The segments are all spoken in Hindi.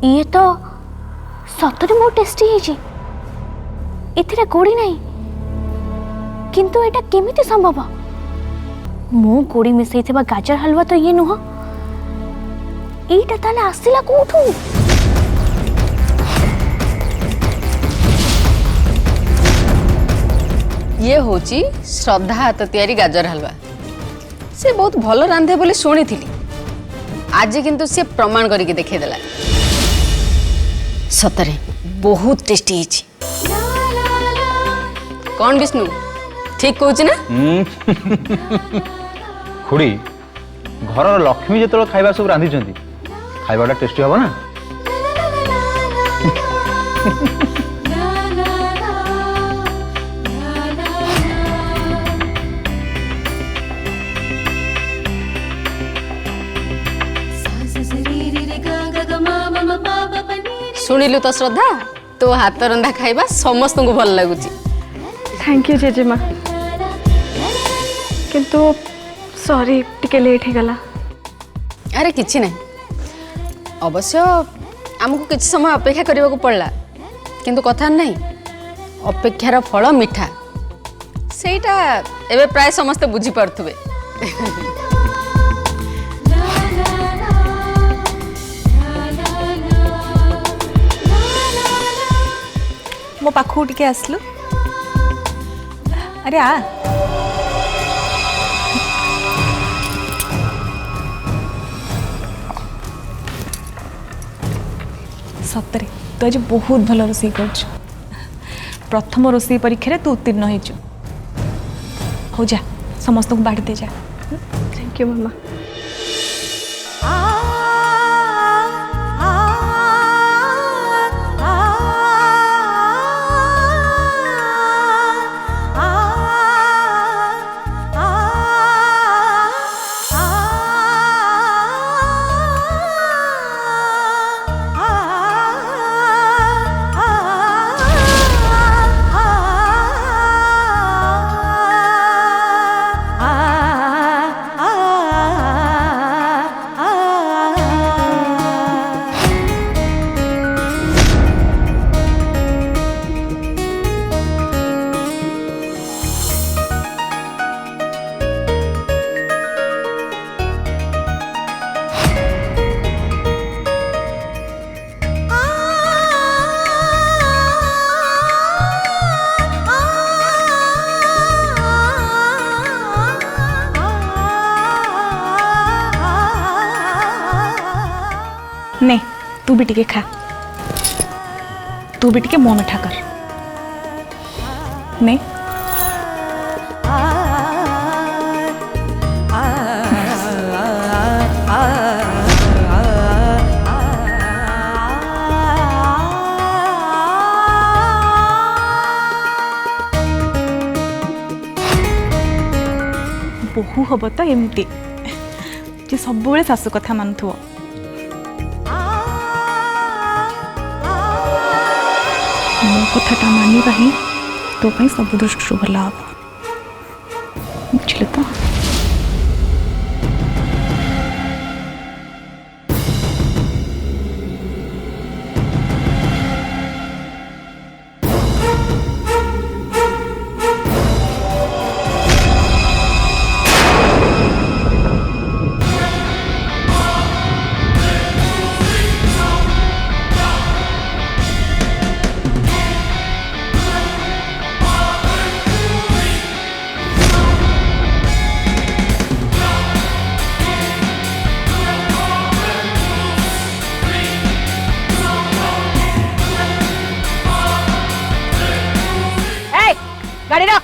ये तो सतरे बहुत टेस्टी है, इथिरे गोड़ी नहीं, किंतु एटा केमिति संभव? मो गोड़ी मिसई थेबा गाजर हलवा तो ये नुह, एटा ताले आसिला कोठू? ये होची श्रद्धा हाथ तैयारी गाजर हलवा। से बहुत भल रांधे बोली शुणी थी, आज किंतु से प्रमाण करके देखे देला। सतरे बहुत टेस्टी है। कौन विष्णु ठीक कहूँ ना? खुड़ी घर लक्ष्मी जो खाଇବା सब रांधि खाइबाटा टेस्टी हम ना। शुणिलु तो श्रद्धा, तो हाथ रंधा खाइबा समस्त को भल लगुच। थैंक यू जेजेमा, किंतु सॉरी टिके लेट हो गला। अरे किछि नहीं, अवश्य आमको किछि समय अपेक्षा करने को पड़ला, किंतु कथा नहीं, अपेक्षार फल मिठा सेटा एबे प्राय समस्त बुझी पारथुबे। मो पाखु टिके आसलु। अरे आ सतरे तू आज बहुत भल रोषे कर। प्रथम रोषे परीक्षा तू उत्तीर्ण हो जा, समस्त को बाढ़ दे जा। थैंक यू मामा। ने तू भी टिके खा, तू भी टिके मुँह मिठा कर। ने बहु हम तो एमती जे सब बेले शाशु कथा मानुथो। मो कथाटा मानिबा ही तो कहीं सब दृष्टि भला हम, बुझल तो? गाड़ी रख।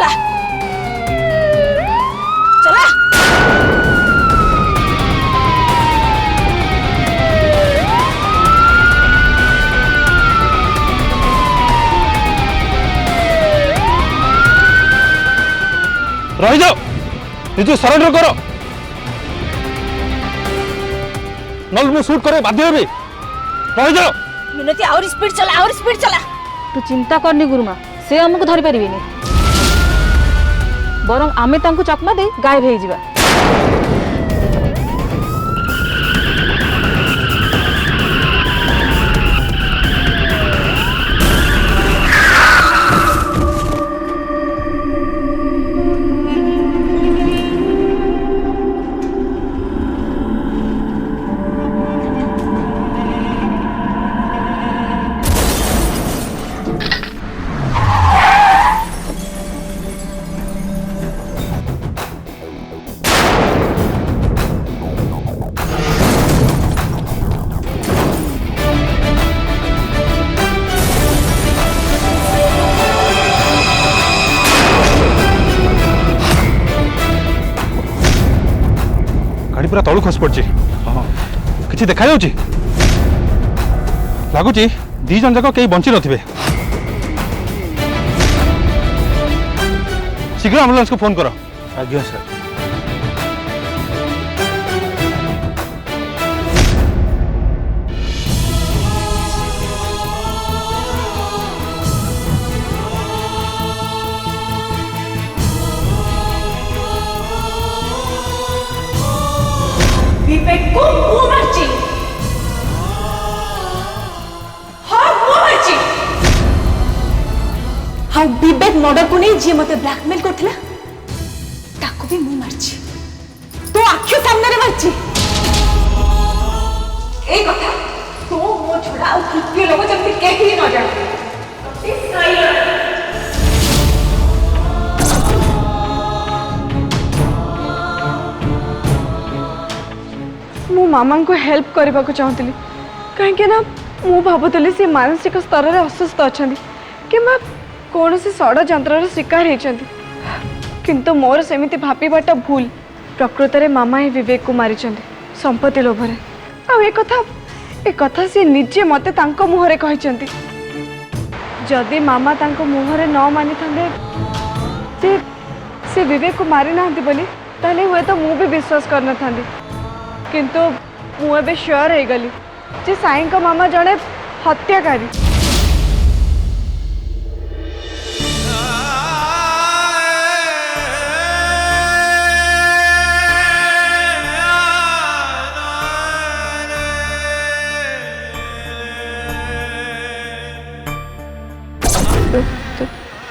चला चला। रही जाओ निजे सरेंडर करो नल मु शूट करे बाध्य हेबी रही जाओ। मिनती और स्पीड चला। तू चिंता करनी गुरुमा से हमको धरी पारिबेनी बरं आमे तांको चकमा दे गायब हो जिबा। गाड़ी पूरा तलू खस पड़ी किसी देखा लगुच दी जन जाक कहीं बंची नथिबे। शीघ्र एम्बुलेंस को फोन करो। आज्ञा सर। विवेक को मुंह मारची हाँ विवेक मर्डर को नहीं जी मते ब्लैकमेल करथिला ताको भी मुंह मारची तो आखि सामने रे मारची ए कथा तो मो छोड़ा और तृतीय लोग जब केही न जाने मु मामा को हेल्प करने को चाहूली कहीं ना मु भावुली सी मानसिक स्तर में असुस्थ अच्छा कि कौन सी षड्यंत्र शिकार होती किंतु मोर सेमिति भापीबाटा भूल प्रकृत में मामा ही विवेक को मारी संपत्ति लोभरे आ कथा सी निजे मते तांको मुहरे कहते जदि मामा तांको मुहरे न मानी था से विवेक को मारी ना बोली ताले हुए तो मु भी विश्वास करना था किंतु मुझे श्योर हो गली जे साई को मामा जड़े हत्याकारी।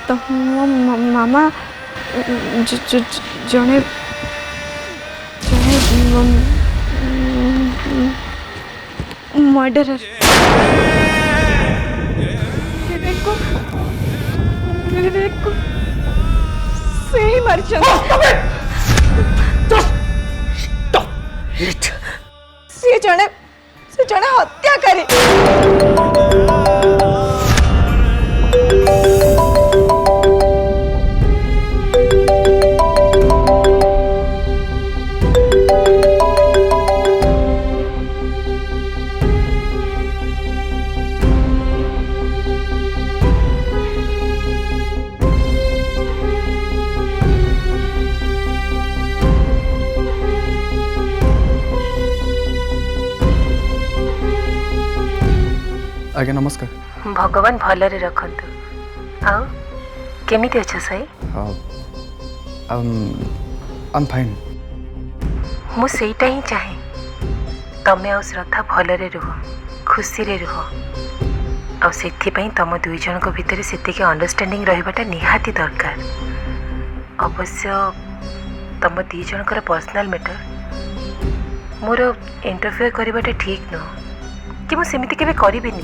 तो मामा जड़े मर्डरर विवेक को से ही मर से जड़े हत्याकारी। आज्ञा नमस्कार। भगवान भलरे रखंतु। आउ केमिति अच्छा साई? I'm fine। मु सेटा ही चाहे तमे आ श्रद्धा भलरे रुह खुशी रे रुह आ सेथि पई तम दुई जन को भितर सेतिके अंडरस्टैंडिंग रहिबाटा निहाती दरकार। अवश्य तम दी जनकर पर्सनल मैटर मोर इंटरफेयर करबाटा ठीक न कि मु सेमिति केबे करिबिनी।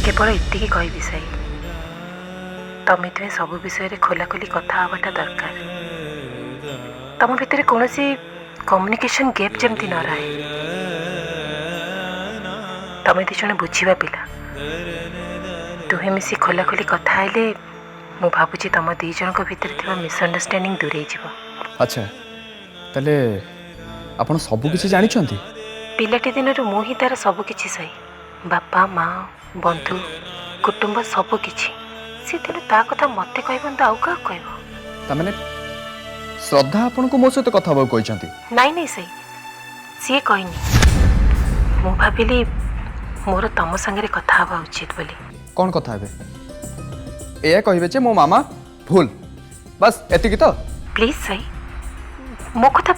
केवल एतिकी कहबी साई तमे तुम सब विषय खोलाखोली कथा हवाटा दरकार। तम भितर कौन कम्युनिकेशन गैप जमती न रहे। तमें दी जन बुझा पिला तुहे मिसी खोलाखोली कथा आइले मु भाबुची तुम दुई जन भितर थिबा मिसअंडरस्टैंडिंग दूरे जीव। अच्छा ताले आपण सब किछि जानि छथि? पिलाटी दिन मु ही तार सब किछि सही, बापा माँ बंधु कुटुंब सब किछि। से तेणु ता कथा मते कहबन तो आउ का कहबो? ता माने श्रद्धा आपण को मो सहित कथा होबो कहि छथि? नाई नहीं सही सी कहनी। मु भाबिली मोर तम संगे कथा हवा उचित बोली। कोन कथा हेबे? ए कहिबे जे मो मामा भूल, बस एतिकी तो? प्लीज सही मो कथा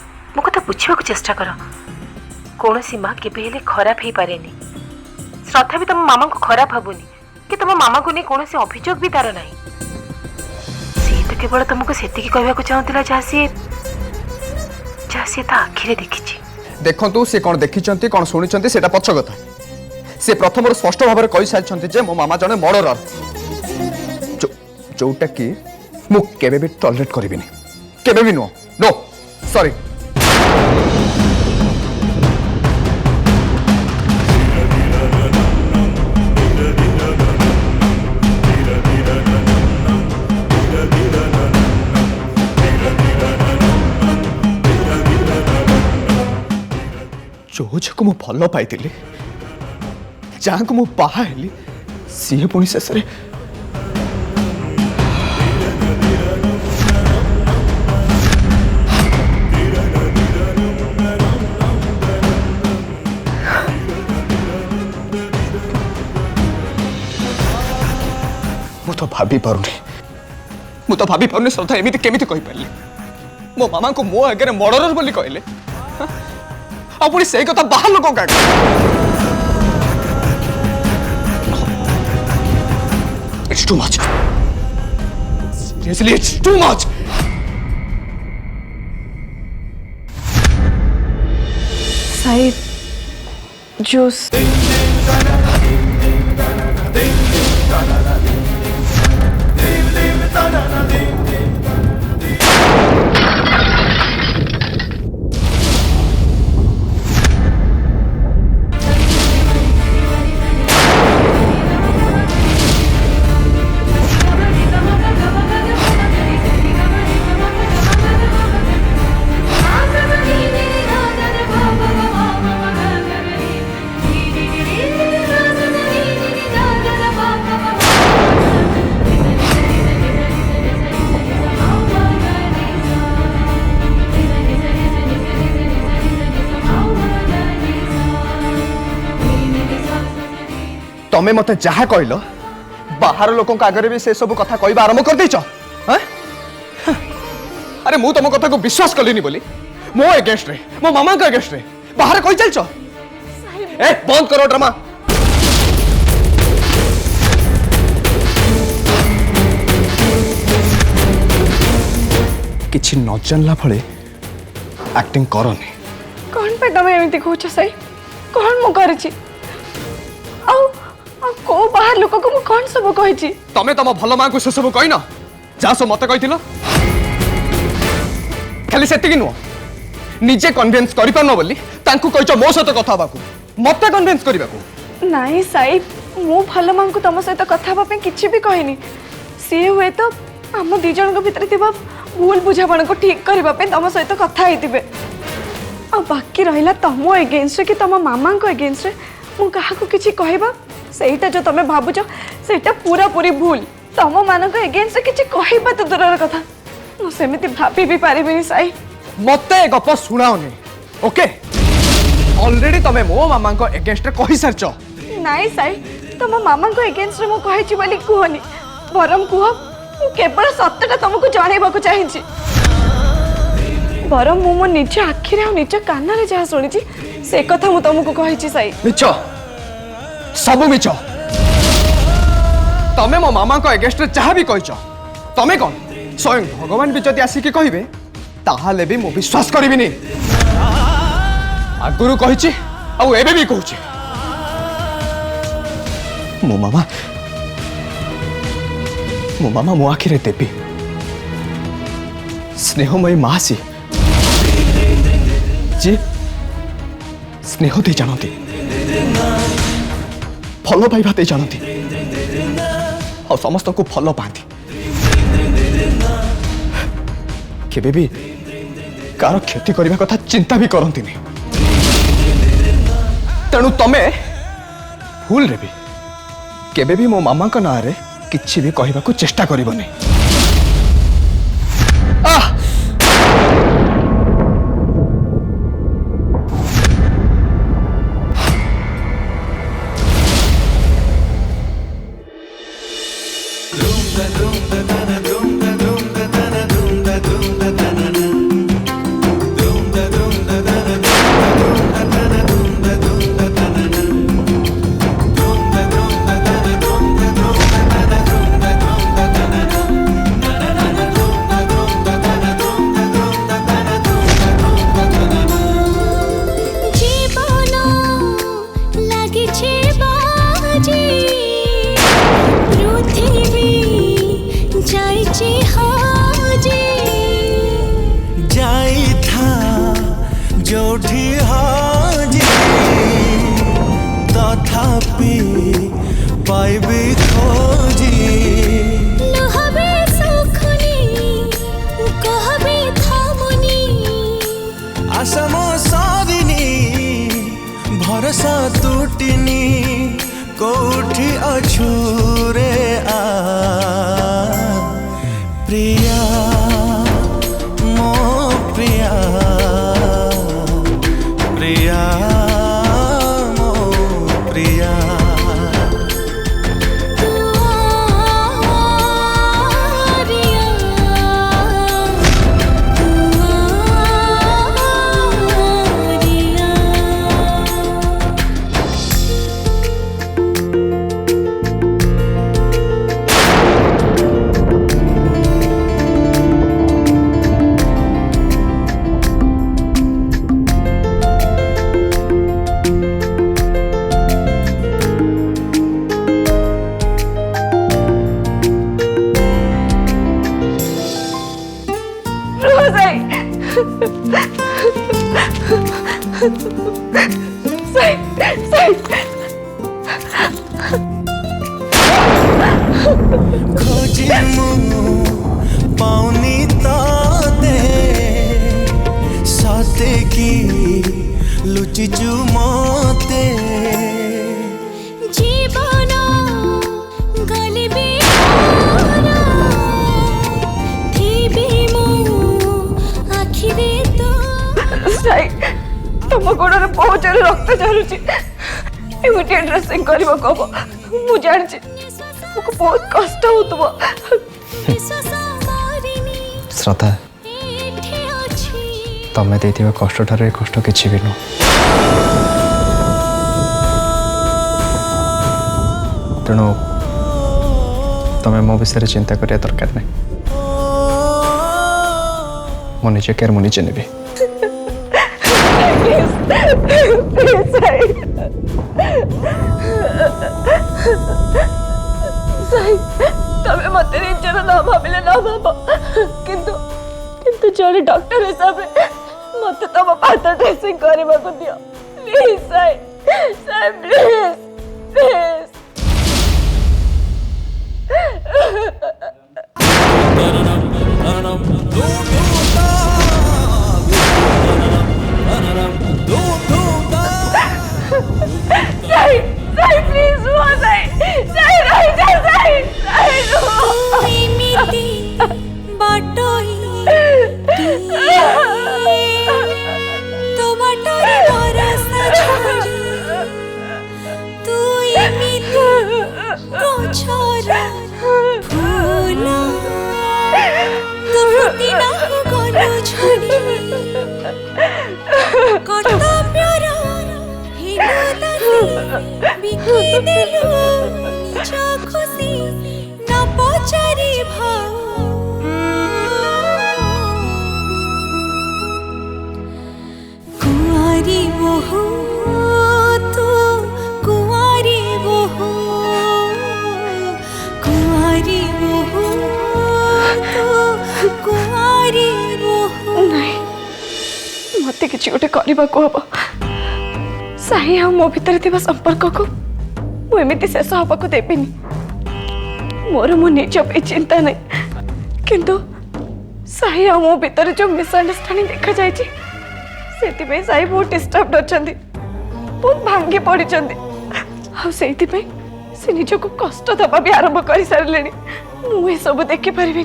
बुझा चेष्टा कर। कौन सी माँ केबे हेले खराब ही पारेनी। श्रद्धा भी तुम मामा को खराब भावुनी कि तुम मामा को नहीं कौन अभियोग भी तार ना। सी तो केवल तुमको सेतिकी कहबा को चाहूतिला जहाँ सी ता आखिरे देखिछि। देखंतु से कोन देखिचंती कोन सुनिचंती सेटा पछ कथा। से प्रथम स्पष्ट भाव में कहि सारिचंती जे मो मामा जने मर्डरर, जोटा कि मु केबे भी टॉलरेट करिबिनी, केबे भी नो नो सॉरी। जो को मु भल पाई जहाँ को मु बाहा हेली सी पुणी शेष मु तो भाभी पारुनी श्रद्धा एमती केमिति कहि पारली? मो मामा को मो आगे मर्डरर बोली कहले, पुणी से कथा बाहर लोक का It's too much. Seriously, it's too much. Sahib juice तमें मत जहा कहल बाहर लोकों आगे भी से सब कथा कहवा आरंभ कर देच। अरे मु तुम कथा को विश्वास कलिनी बोली मो एगेंस्ट रे मो मामा को एगेंस्ट रे बाहर कही चलछ। ए बंद करो ड्रामा। किछि न जानला भले एक्टिंग करनी। कौन पे तमे एमती कहछ सही? कौन मु करछि? को बाहर लोक को कौन सब कही? तमें तम भल माँ को से सब कही न जहाँ सब मत कही खाली से नुह निजे कन्भिन्स कर पारन बोली कही मो सहित कथा मत कन्भिन्स करने को। नाई साई मु भल माँ को तुम सहित कथा किसी भी कहनी। सी हुए तो आम दी जन भीतर थी भूल बुझापण को ठीक करने तुम सहित कथा होते। बाकी रहा तुम एगेन्स्ट कि तुम मामा को एगेन्स्ट मु क्या किसी कहवा सेटा जो तुम भावुच सेटा पूरा पूरी भूल। तुम मान एगेन्स्ट किसी कहवा तो दूर कथा मुझे भाभी भी पारिबिनी साई। मत गप शुणाओनी ओके? ऑलरेडी तमे मो मामा को एगेन्स्ट कहि सारछ। नाई साई तुम मामा को एगेन्स्ट मु कहिछि बोली कहनी बरम कुह केवल सत्यटा तुमको जणाइबाकू चाहिछि। बरम मु मो निज आखिरे और निज कान जहाँ शुणी से कथा मु तुमको कहिछि साई। मिछ सब मिछ। तमे मो मामा को एगेन्स्ट जहाँ भी कहिछ तमे कौन स्वयं भगवान भी जदि आसिक कहिबे ताहाले भी मु विश्वास करिबिनी। आगुरु कहिछि आ एबे भी कहूछि मो मामा मो आखिरे देवी स्नेहमयी माँ सी जी स्नेह दे जानती भल पाइबा दे जानती और समस्त को भल पाती। केबे भी कार क्षति करने कथा चिंता भी करती तेणु तमे भूल रे भी केबे भी मो मामा का ना रे किछि भी कहबा को चेष्टा करिवनी। जोठी हाजी तथापि पाइबे खोजी लहबे सुखनी कहबे थामुनी आसम सारिनी भरसा टूटिनी कोठी अछुरे आ प्रिया मो प्रिया प्रिया मो प्रिया खोजी मु पाउनी ताते साथे की लुचि चुमते जीवन गलिबे थीबी मु आखिरे तो साई तुम गोड़े बहुत जोर रक्त झरुची एमिटे ड्रेसिंग करबो कबो मु जानछि मुझे बहुत कष्ट हो श्रद्धा तमें देथिबा कष्ट ठारे कष्ट किछि भी नु तेणु तमें मो विषय चिंता करिया दरकार नहीं मो निजे केयर मु निजे नेबी तमें मत निजर ना भाविले ना भाव किंतु किंतु जड़े डॉक्टर हिसाब से मत तुम पात ड्रेसिंग करने को दियो please Sai Sai please please Sai Sai please वो साई साई रह जा साई साई रो एमिति बाटोई तो बाटोरी भरोसा छोड़ी तू एमिति गछरा फूल तू फुटिना गलो छोड़ी कर्तव्यर बिकी देलु निज खुशी न पचारि भाव कुआरी बहु तू कुआरी बहु कुआरी बहु तू कुआरी बहु नहीं मत किसी गोटे करने को हम साई आ मो भीतर थिबा संपर्क को मुझे शेष हवा को देविनी मोर मो निज पे चिंता नहीं किंतु साई आ मो भीतर जो मिसअंडरस्टैंडिंग देखा जाए से साई बहुत डिस्टर्ब अच्छा बहुत भांगी पड़ी से निज को कष्ट दबा भी आरंभ कर सारे मुझे सब देखिपारि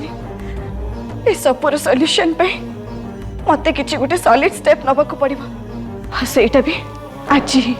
ए सबूर सॉल्यूशन पे मत कि गोटे सॉलिड स्टेप नबाक पड़ो भी आज ही।